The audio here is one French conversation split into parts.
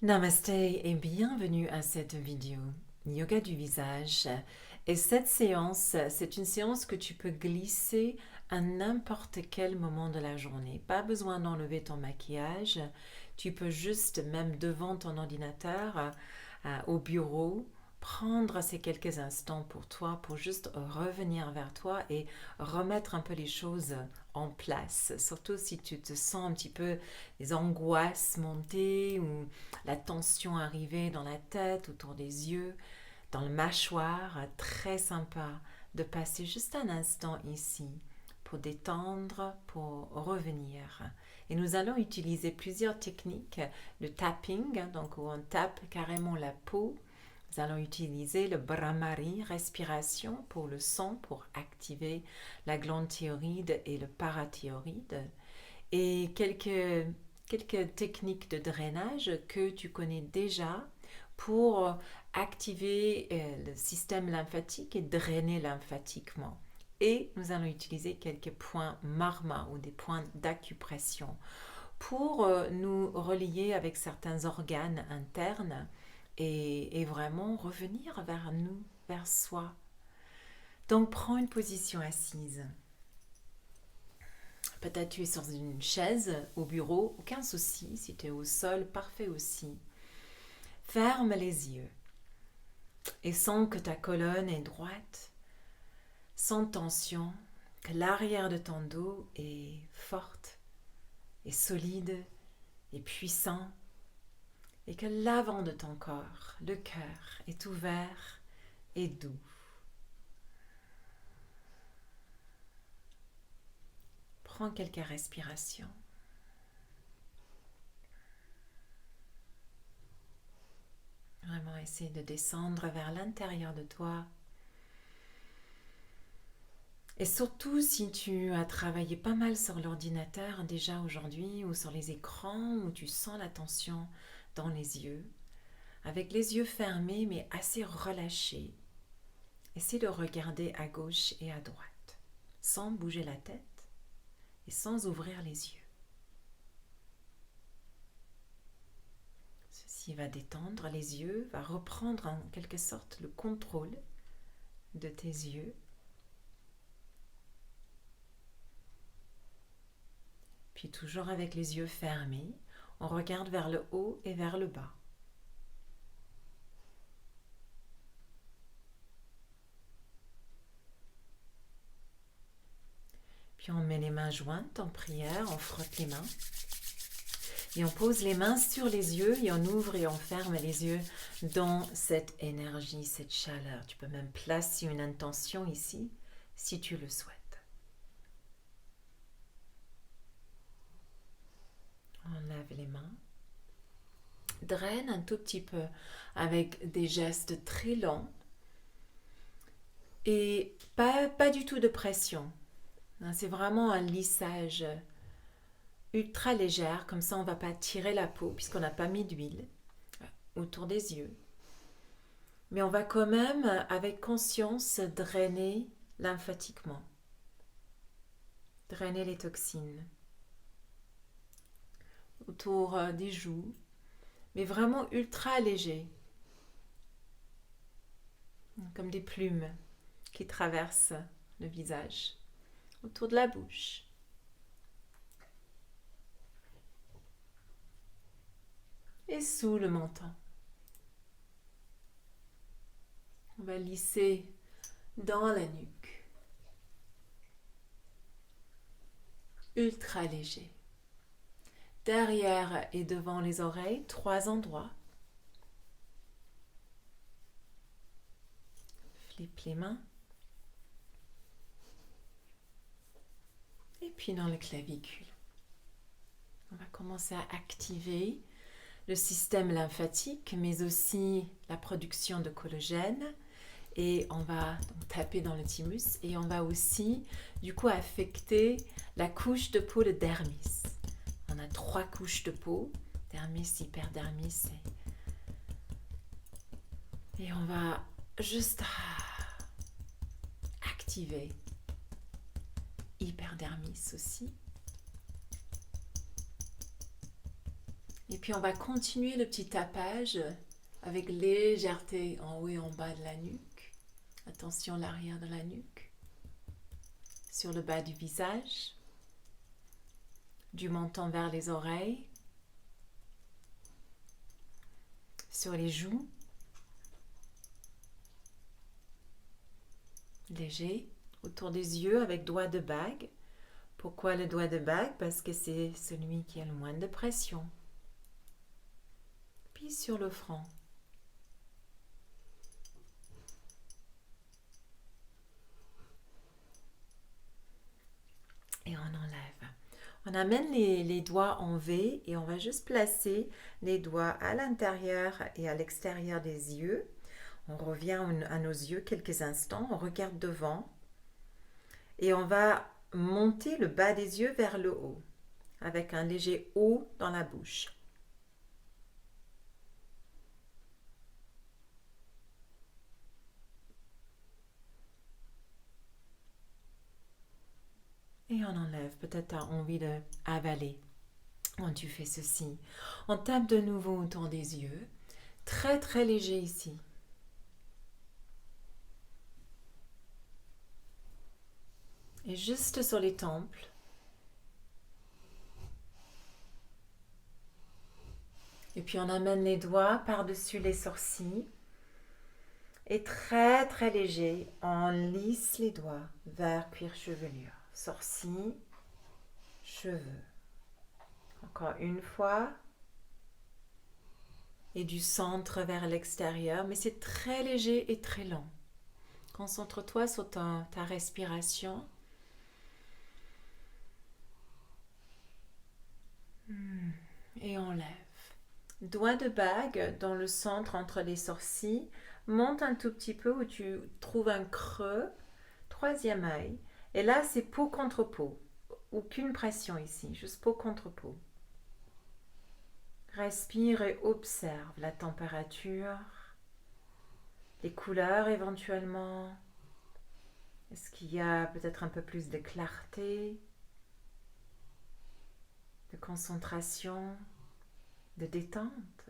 Namasté et bienvenue à cette vidéo Yoga du visage. Et cette séance, c'est une séance que tu peux glisser à n'importe quel moment de la journée. Pas besoin d'enlever ton maquillage. Tu peux juste, même devant ton ordinateur, au bureau, prendre ces quelques instants pour toi, pour juste revenir vers toi et remettre un peu les choses en place. Surtout si tu te sens un petit peu les angoisses monter ou la tension arriver dans la tête, autour des yeux, dans le mâchoire. Très sympa de passer juste un instant ici pour détendre, pour revenir. Et nous allons utiliser plusieurs techniques. Le tapping, donc où on tape carrément la peau. Nous allons utiliser le Brahmari, respiration pour le son, pour activer la glande thyroïde et le parathyroïde. Et quelques techniques de drainage que tu connais déjà pour activer le système lymphatique et drainer lymphatiquement. Et nous allons utiliser quelques points marma ou des points d'acupression pour nous relier avec certains organes internes et vraiment revenir vers nous, vers soi. Donc prends une position assise. Peut-être tu es sur une chaise au bureau, aucun souci. Si tu es au sol, parfait aussi. Ferme les yeux et sens que ta colonne est droite, sans tension, que l'arrière de ton dos est forte, est solide, est puissant et que l'avant de ton corps, le cœur, est ouvert et doux. Prends quelques respirations. Vraiment essaie de descendre vers l'intérieur de toi. Et surtout si tu as travaillé pas mal sur l'ordinateur déjà aujourd'hui ou sur les écrans où tu sens la tension dans les yeux, avec les yeux fermés mais assez relâchés, essaie de regarder à gauche et à droite, sans bouger la tête et sans ouvrir les yeux. Ceci va détendre les yeux, va reprendre en quelque sorte le contrôle de tes yeux. Puis toujours avec les yeux fermés, on regarde vers le haut et vers le bas. Puis on met les mains jointes en prière, on frotte les mains. Et on pose les mains sur les yeux et on ouvre et on ferme les yeux dans cette énergie, cette chaleur. Tu peux même placer une intention ici si tu le souhaites. On lave les mains. Draine un tout petit peu avec des gestes très longs. Et pas du tout de pression. C'est vraiment un lissage ultra légère, comme ça on ne va pas tirer la peau puisqu'on n'a pas mis d'huile autour des yeux. Mais on va quand même, avec conscience, drainer lymphatiquement. Drainer les toxines autour des joues, mais vraiment ultra léger, comme des plumes qui traversent le visage, autour de la bouche. Et sous le menton. On va lisser dans la nuque. Ultra léger. Derrière et devant les oreilles, 3 endroits. Flippe les mains. Et puis dans le clavicule. On va commencer à activer le système lymphatique, mais aussi la production de collagène. Et on va donc taper dans le thymus et on va aussi du coup affecter la couche de peau, le dermis. On a 3 couches de peau, dermis, hyperdermis et on va juste activer hyperdermis aussi. Et puis on va continuer le petit tapage avec légèreté en haut et en bas de la nuque. Attention l'arrière de la nuque. Sur le bas du visage. Du menton vers les oreilles. Sur les joues. Léger. Autour des yeux avec doigt de bague. Pourquoi le doigt de bague? Parce que c'est celui qui a le moins de pression. Puis sur le front. Et on enlève. On amène les doigts en V et on va juste placer les doigts à l'intérieur et à l'extérieur des yeux. On revient à nos yeux quelques instants, on regarde devant et on va monter le bas des yeux vers le haut avec un léger O dans la bouche. Et on enlève. Peut-être tu as envie d'avaler quand tu fais ceci. On tape de nouveau autour des yeux. Très très léger ici. Et juste sur les tempes. Et puis on amène les doigts par-dessus les sourcils. Et très très léger, on lisse les doigts vers cuir chevelure. Sourcils, cheveux. Encore une fois. Et du centre vers l'extérieur, mais c'est très léger et très lent. Concentre-toi sur ta respiration. Et on lève. Doigt de bague dans le centre entre les sourcils. Monte un tout petit peu où tu trouves un creux. Troisième œil. Et là, c'est peau contre peau. Aucune pression ici, juste peau contre peau. Respire et observe la température, les couleurs éventuellement. Est-ce qu'il y a peut-être un peu plus de clarté, de concentration, de détente?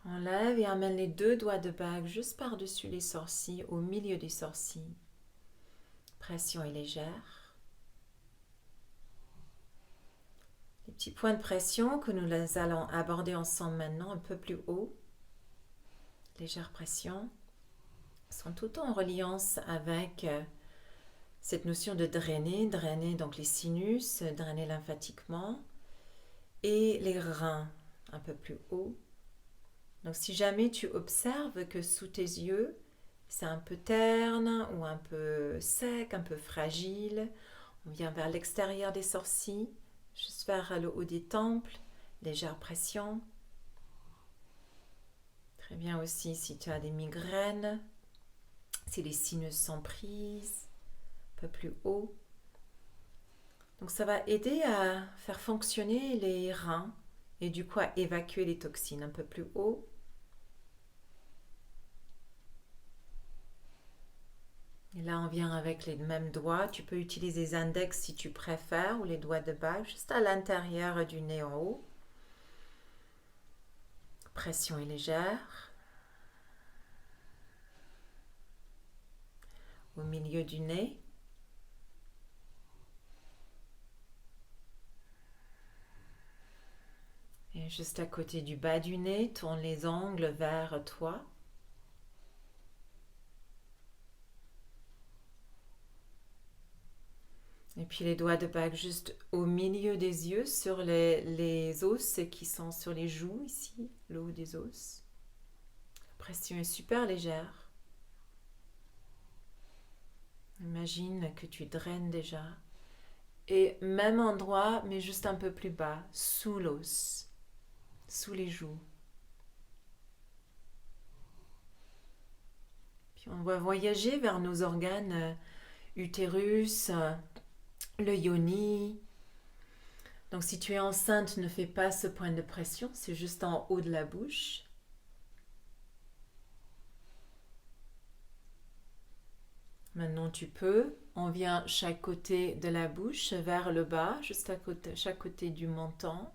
Enlève et amène les deux doigts de bague juste par-dessus les sourcils, au milieu des sourcils. Pression est légère. Les petits points de pression que nous allons aborder ensemble maintenant un peu plus haut. Légère pression. Sont tout en reliance avec cette notion de drainer donc les sinus, drainer lymphatiquement et les reins un peu plus haut. Donc si jamais tu observes que sous tes yeux, c'est un peu terne ou un peu sec, un peu fragile, on vient vers l'extérieur des sourcils, juste vers le haut des tempes, légère pression. Très bien aussi si tu as des migraines, si les sinus sont prises, un peu plus haut. Donc ça va aider à faire fonctionner les reins et du coup à évacuer les toxines un peu plus haut. Et là, on vient avec les mêmes doigts. Tu peux utiliser les index si tu préfères ou les doigts de bague, juste à l'intérieur du nez en haut. Pression est légère. Au milieu du nez. Et juste à côté du bas du nez, tourne les ongles vers toi. Et puis les doigts de bague juste au milieu des yeux, sur les os qui sont sur les joues ici, le haut des os. La pression est super légère. Imagine que tu draines déjà. Et même endroit, mais juste un peu plus bas, sous l'os, sous les joues. Puis on va voyager vers nos organes utérus, le yoni. Donc si tu es enceinte, ne fais pas ce point de pression, c'est juste en haut de la bouche. Maintenant tu peux On vient chaque côté de la bouche vers le bas, juste à côté, chaque côté du menton.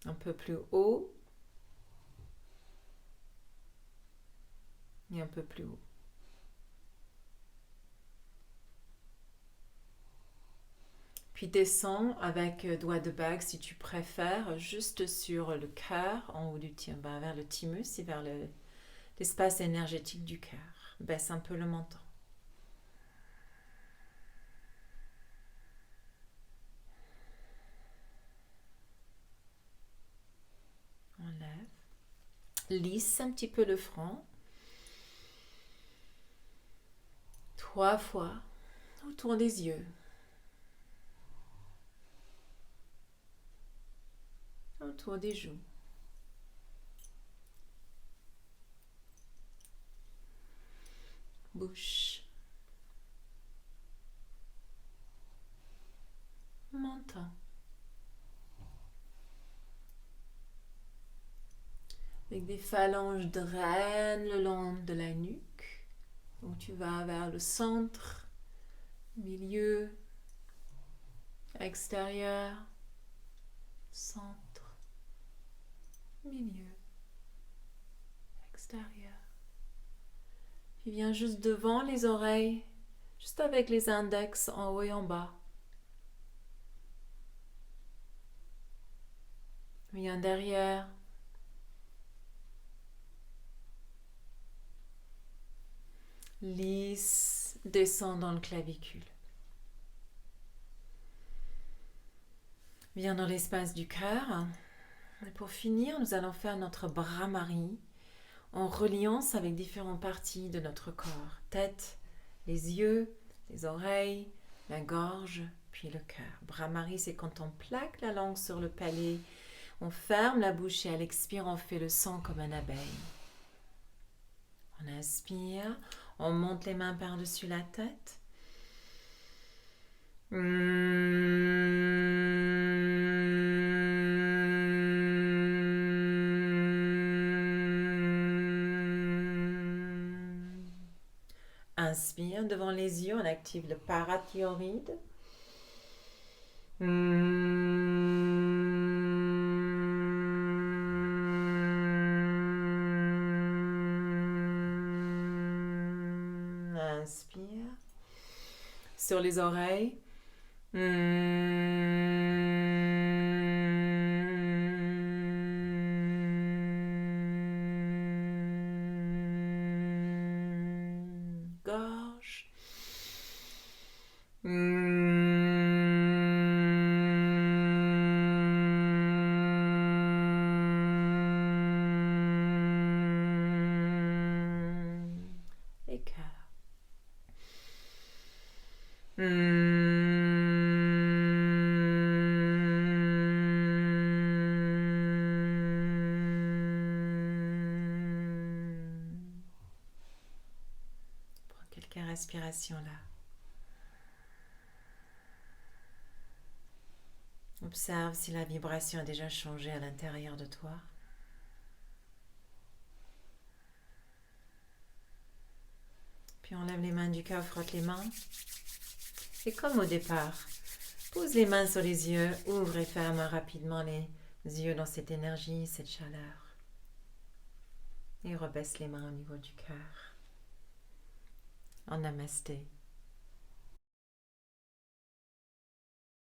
Un peu plus haut. Et un peu plus haut. Puis descends avec doigt de bague si tu préfères, juste sur le cœur, en haut du vers le thymus et vers l'espace énergétique du cœur. Baisse un peu le menton. Enlève. Lisse un petit peu le front. 3 fois autour des yeux. Autour des joues. Bouche. Menton. Avec des phalanges drainent le long de la nuque. Donc tu vas vers le centre, milieu, extérieur, centre, milieu, extérieur. Puis viens juste devant les oreilles, juste avec les index en haut et en bas. Viens derrière. Lisse, descend dans le clavicule. Viens dans l'espace du cœur. Et pour finir, nous allons faire notre Bhramari en reliance avec différentes parties de notre corps. Tête, les yeux, les oreilles, la gorge, puis le cœur. Bhramari, c'est quand on plaque la langue sur le palais, on ferme la bouche et à l'expire, on fait le son comme une abeille. On inspire, on monte les mains par-dessus la tête. Inspire, devant les yeux, on active le parathyroïde. Inspire. Sur les oreilles. Gorge. Et cœur. Prends quelques respirations là. Observe si la vibration a déjà changé à l'intérieur de toi. Puis enlève les mains du cœur, frotte les mains. Et comme au départ, pose les mains sur les yeux, ouvre et ferme rapidement les yeux dans cette énergie, cette chaleur. Et rebaisse les mains au niveau du cœur. En namasté.